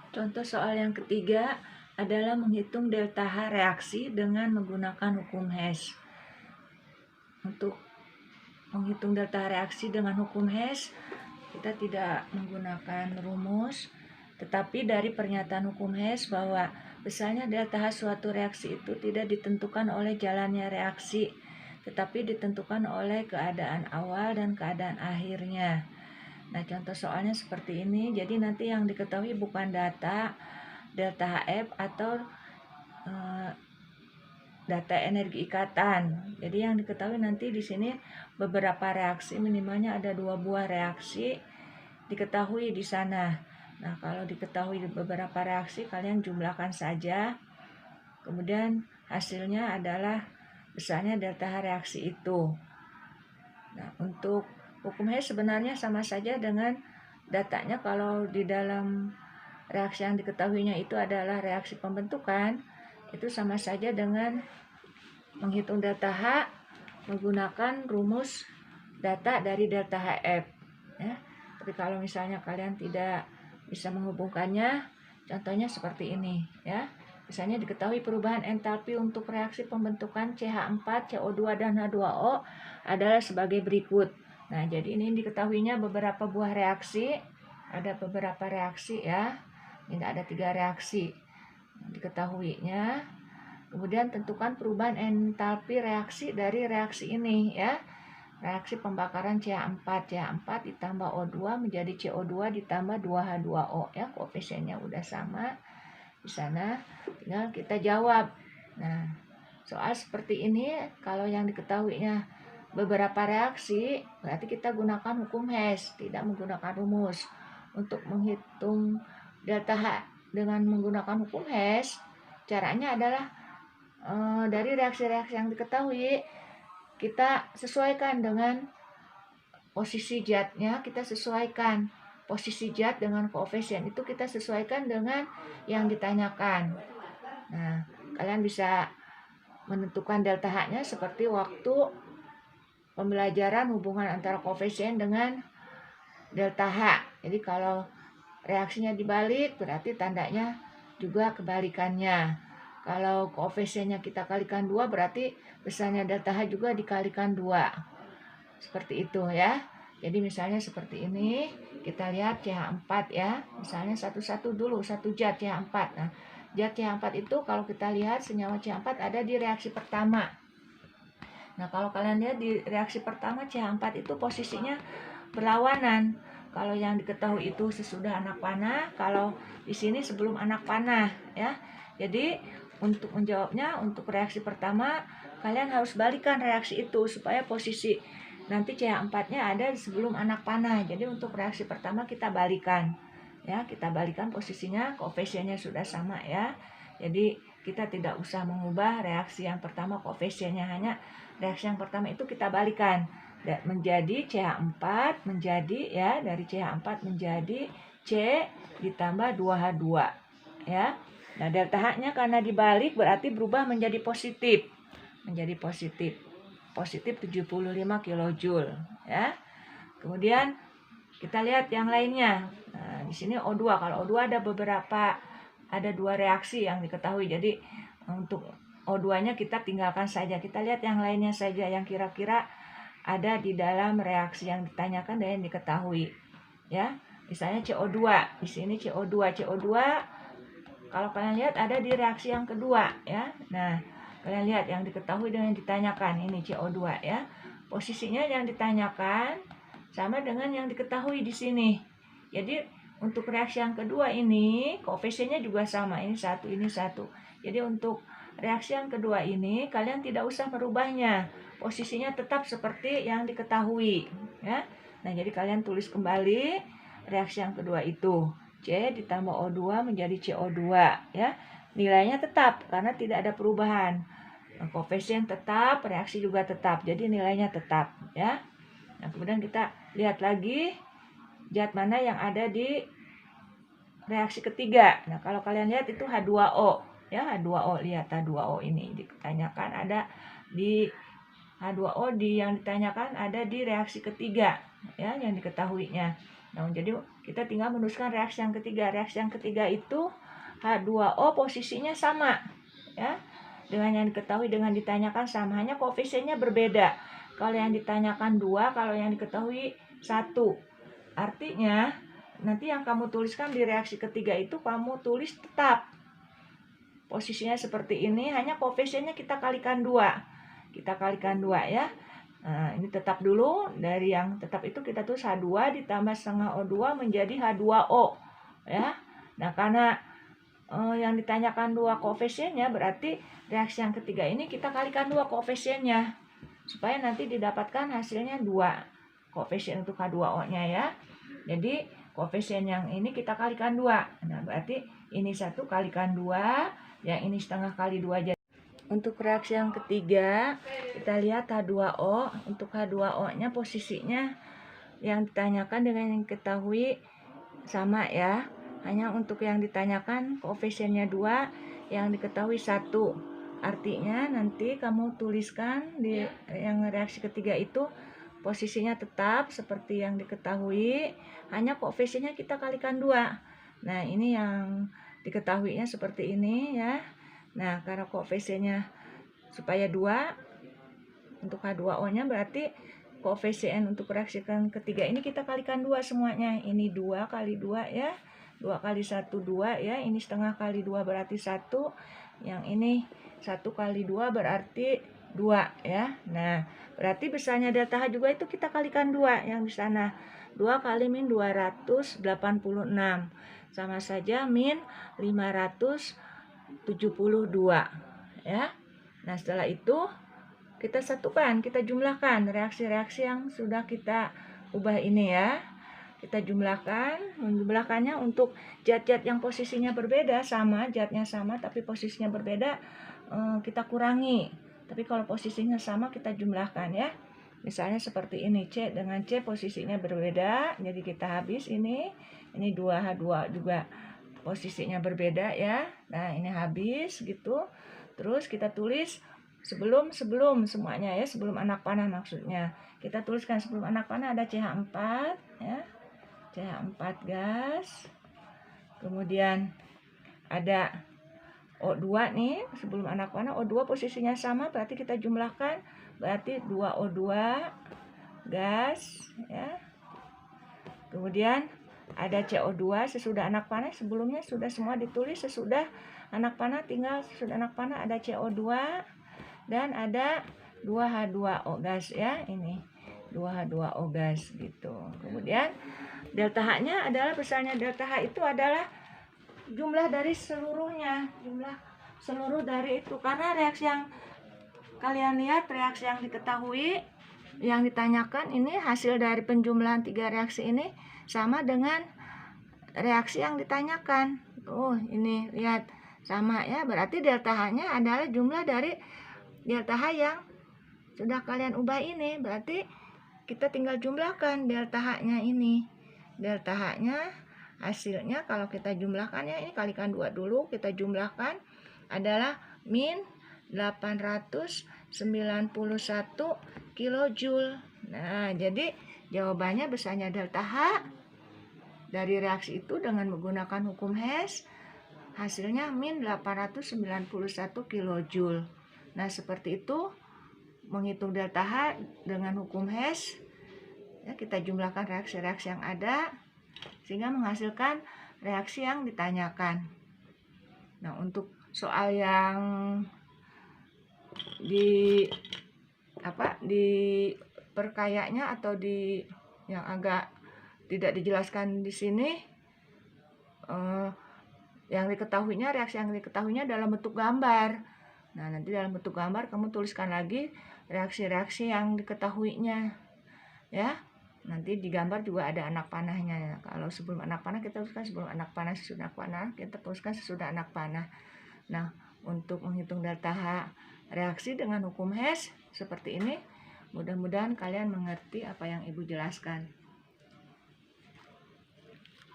Contoh soal yang ketiga adalah menghitung delta H reaksi dengan menggunakan hukum Hess. Untuk menghitung delta H reaksi dengan hukum Hess, kita tidak menggunakan rumus, tetapi dari pernyataan hukum Hess bahwa besarnya delta H suatu reaksi itu tidak ditentukan oleh jalannya reaksi, tetapi ditentukan oleh keadaan awal dan keadaan akhirnya. Nah, contoh soalnya seperti ini. Jadi nanti yang diketahui bukan data delta HF atau data energi ikatan. Jadi yang diketahui nanti di sini beberapa reaksi, minimalnya ada 2 buah reaksi diketahui di sana. Nah, kalau diketahui beberapa reaksi, kalian jumlahkan saja. Kemudian hasilnya adalah besarnya delta H reaksi itu. Nah, untuk hukum Hess sebenarnya sama saja dengan datanya. Kalau di dalam reaksi yang diketahuinya itu adalah reaksi pembentukan, itu sama saja dengan menghitung delta H menggunakan rumus data dari delta HF, ya. Tapi kalau misalnya kalian tidak bisa menghubungkannya, contohnya seperti ini, ya. Misalnya diketahui perubahan entalpi untuk reaksi pembentukan CH4, CO2, dan H2O adalah sebagai berikut. Nah, jadi ini diketahuinya beberapa buah reaksi, ada beberapa reaksi, ya. Ini ada 3 reaksi diketahuinya. Kemudian tentukan perubahan entalpi reaksi dari reaksi ini, ya. Reaksi pembakaran CH4 ditambah O2 menjadi CO2 ditambah 2H2O, ya. Koefisiennya udah sama di sana, tinggal kita jawab. Nah, soal seperti ini kalau yang diketahuinya beberapa reaksi, berarti kita gunakan hukum Hess, tidak menggunakan rumus. Untuk menghitung delta H dengan menggunakan hukum Hess, caranya adalah dari reaksi-reaksi yang diketahui, kita sesuaikan dengan posisi zatnya, kita sesuaikan posisi zat dengan koefisien itu, kita sesuaikan dengan yang ditanyakan. Nah, kalian bisa menentukan delta H-nya seperti waktu pembelajaran hubungan antara koefisien dengan delta H. Jadi kalau reaksinya dibalik, berarti tandanya juga kebalikannya. Kalau koefisiennya kita kalikan 2, berarti besarnya delta H juga dikalikan 2. Seperti itu, ya. Jadi misalnya seperti ini, kita lihat CH4, ya. Misalnya satu-satu dulu, satu zat CH4. Nah, zat CH4 itu kalau kita lihat senyawa CH4 ada di reaksi pertama. Nah, kalau kalian lihat di reaksi pertama CH4 itu posisinya berlawanan. Kalau yang diketahui itu sesudah anak panah, kalau di sini sebelum anak panah, ya. Jadi untuk menjawabnya, untuk reaksi pertama kalian harus balikan reaksi itu supaya posisi nanti CH4-nya ada sebelum anak panah. Jadi untuk reaksi pertama kita balikan, ya, kita balikan posisinya, koefisiennya sudah sama, ya. Jadi kita tidak usah mengubah reaksi yang pertama koefisiennya, hanya reaksi yang pertama itu kita balikan menjadi CH4 menjadi, ya, dari CH4 menjadi C ditambah 2H2, ya. Nah, delta H-nya karena dibalik berarti berubah menjadi positif. Menjadi positif. Positif 75 kJ, ya. Kemudian kita lihat yang lainnya. Nah, di sini O2. Kalau O2 ada 2 reaksi yang diketahui. Jadi untuk O2-nya kita tinggalkan saja. Kita lihat yang lainnya saja yang kira-kira ada di dalam reaksi yang ditanyakan dan yang diketahui, ya. Misalnya CO2. Di sini CO2 kalau kalian lihat ada di reaksi yang kedua, ya. Nah, kalian lihat yang diketahui dan yang ditanyakan, ini CO2, ya. Posisinya yang ditanyakan sama dengan yang diketahui di sini. Jadi untuk reaksi yang kedua ini koefisiennya juga sama, ini 1, ini 1. Jadi untuk reaksi yang kedua ini kalian tidak usah merubahnya, posisinya tetap seperti yang diketahui, ya. Nah, jadi kalian tulis kembali reaksi yang kedua itu, C ditambah O2 menjadi CO2, ya. Nilainya tetap karena tidak ada perubahan. Koefisien tetap, reaksi juga tetap, jadi nilainya tetap, ya. Nah, kemudian kita lihat lagi zat mana yang ada di reaksi ketiga. Nah, kalau kalian lihat itu H2O, ya. H2O, lihat H2O ini ditanyakan ada di H2O yang ditanyakan ada di reaksi ketiga, ya, yang diketahuinya. Nah, jadi kita tinggal menuliskan reaksi yang ketiga. Reaksi yang ketiga itu H2O posisinya sama, ya, dengan yang diketahui dengan ditanyakan sama, hanya koefisiennya berbeda. Kalau yang ditanyakan 2, kalau yang diketahui 1. Artinya nanti yang kamu tuliskan di reaksi ketiga itu kamu tulis tetap posisinya seperti ini, hanya koefisiennya kita kalikan 2. Kita kalikan 2 ya. Nah, ini tetap dulu, dari yang tetap itu kita tulis H2 ditambah setengah O2 menjadi H2O, ya. Nah, karena yang ditanyakan 2 koefisiennya, berarti reaksi yang ketiga ini kita kalikan 2 koefisiennya supaya nanti didapatkan hasilnya 2 koefisien untuk H2O-nya, ya. Jadi koefisien yang ini kita kalikan 2. Nah, berarti ini 1 kalikan 2, yang ini setengah kali 2 jadi. Untuk reaksi yang ketiga, kita lihat H2O. Untuk H2O-nya posisinya yang ditanyakan dengan yang diketahui sama, ya. Hanya untuk yang ditanyakan koefisiennya 2, yang diketahui 1. Artinya nanti kamu tuliskan di yang reaksi ketiga itu posisinya tetap seperti yang diketahui, hanya koefisiennya kita kalikan 2. Nah, ini yang diketahuinya seperti ini, ya. Nah, karena koefisiennya supaya 2 untuk H2O-nya, berarti koefisien untuk reaksi ketiga ini kita kalikan 2 semuanya. Ini 2 kali 2, ya. 2 kali 1 2, ya. Ini setengah kali 2 berarti 1. Yang ini 1 kali 2 berarti 2, ya. Nah, berarti besarnya delta H juga itu kita kalikan 2 yang di sana. 2 kali min 286 sama saja min 572, ya. Nah, setelah itu kita satukan, kita jumlahkan reaksi-reaksi yang sudah kita ubah ini, ya. Kita jumlahkan, menjumlahkannya untuk zat-zat yang posisinya berbeda, sama, zatnya sama tapi posisinya berbeda, kita kurangi. Tapi kalau posisinya sama kita jumlahkan, ya. Misalnya seperti ini, C dengan C posisinya berbeda, jadi kita habis ini 2H2 juga posisinya berbeda, ya. Nah, ini habis gitu. Terus kita tulis sebelum semuanya, ya, sebelum anak panah maksudnya. Kita tuliskan sebelum anak panah ada CH4, ya. CH4 gas. Kemudian ada O2 nih, sebelum anak panah O2 posisinya sama, berarti kita jumlahkan, berarti 2O2 gas, ya. Kemudian ada CO2 sesudah anak panah, sebelumnya sudah semua ditulis, sesudah anak panah tinggal sesudah anak panah ada CO2 dan ada 2H2O gas, ya. Ini 2H2O gas gitu. Kemudian delta H-nya adalah besarnya delta H itu adalah jumlah dari seluruhnya, jumlah seluruh dari itu. Karena reaksi yang kalian lihat, reaksi yang diketahui, yang ditanyakan ini hasil dari penjumlahan 3 reaksi ini sama dengan reaksi yang ditanyakan. Ini lihat sama, ya. Berarti delta H-nya adalah jumlah dari delta H yang sudah kalian ubah ini. Berarti kita tinggal jumlahkan delta H-nya ini. Delta H-nya hasilnya kalau kita jumlahkan, ya, ini kalikan 2 dulu, kita jumlahkan adalah min 891 kilojoule. Nah, jadi jawabannya besarnya delta H dari reaksi itu dengan menggunakan hukum Hess, hasilnya min 891 kilojoule. Nah, seperti itu menghitung delta H dengan hukum Hess, ya, kita jumlahkan reaksi-reaksi yang ada sehingga menghasilkan reaksi yang ditanyakan. Nah, untuk soal yang di perkayanya atau di yang agak tidak dijelaskan di sini, yang diketahuinya, reaksi yang diketahuinya dalam bentuk gambar. Nah, nanti dalam bentuk gambar kamu tuliskan lagi reaksi-reaksi yang diketahuinya, ya. Nanti di gambar juga ada anak panahnya. Kalau sebelum anak panah kita tuliskan sebelum anak panah, sesudah anak panah kita tuliskan sesudah anak panah. Nah, untuk menghitung delta H reaksi dengan hukum Hess seperti ini, mudah-mudahan kalian mengerti apa yang Ibu jelaskan.